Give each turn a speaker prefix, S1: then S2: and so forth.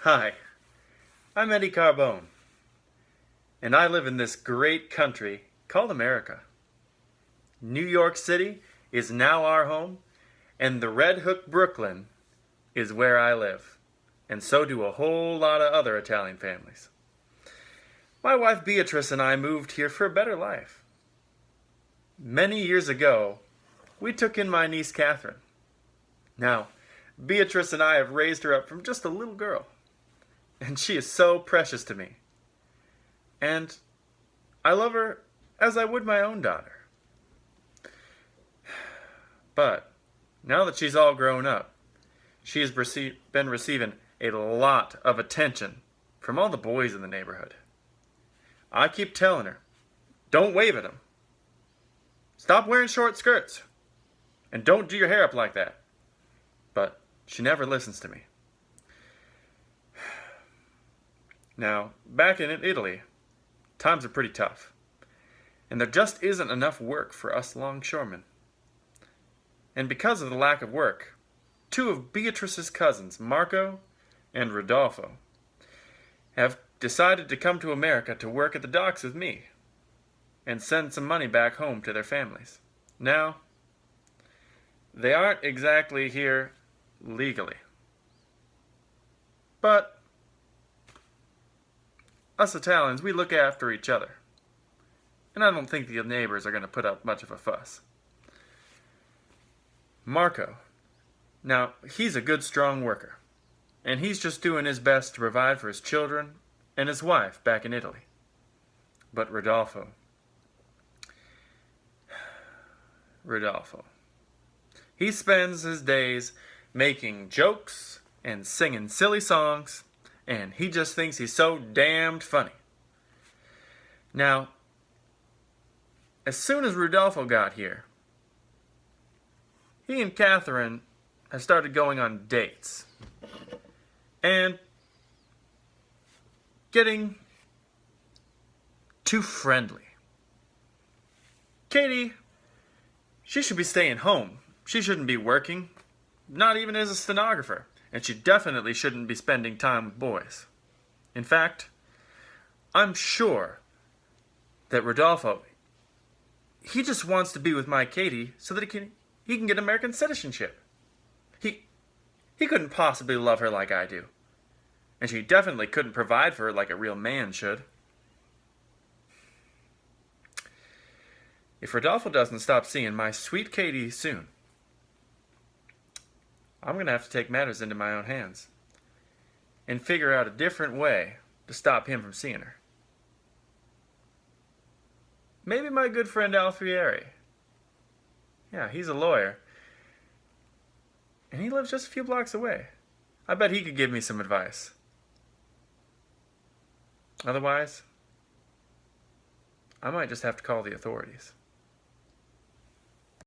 S1: Hi, I'm Eddie Carbone, and I live in this great country called America. New York City is now our home, and the Red Hook, Brooklyn is where I live, and so do a whole lot of other Italian families. My wife Beatrice and I moved here for a better life. Many years ago, we took in my niece Catherine. Now, Beatrice and I have raised her up from just a little girl, and she is so precious to me. And I love her as I would my own daughter. But now that she's all grown up, she has been receiving a lot of attention from all the boys in the neighborhood. I keep telling her, don't wave at them. Stop wearing short skirts. And don't do your hair up like that. But she never listens to me. Now, back in Italy, times are pretty tough. And there just isn't enough work for us longshoremen. And because of the lack of work, two of Beatrice's cousins, Marco and Rodolfo, have decided to come to America to work at the docks with me and send some money back home to their families. Now, they aren't exactly here legally. But us Italians, we look after each other. And I don't think the neighbors are going to put up much of a fuss. Marco. Now, he's a good, strong worker. And he's just doing his best to provide for his children and his wife back in Italy. But Rodolfo. He spends his days making jokes and singing silly songs, and he just thinks he's so damned funny. Now, as soon as Rodolfo got here, he and Catherine have started going on dates and getting too friendly. Katie, she should be staying home. She shouldn't be working, not even as a stenographer, and she definitely shouldn't be spending time with boys. In fact, I'm sure that Rodolfo, he just wants to be with my Katie so that he can get American citizenship. He couldn't possibly love her like I do. And she definitely couldn't provide for her like a real man should. If Rodolfo doesn't stop seeing my sweet Katie soon, I'm going to have to take matters into my own hands and figure out a different way to stop him from seeing her. Maybe my good friend Alfieri. Yeah, he's a lawyer. And he lives just a few blocks away. I bet he could give me some advice. Otherwise, I might just have to call the authorities.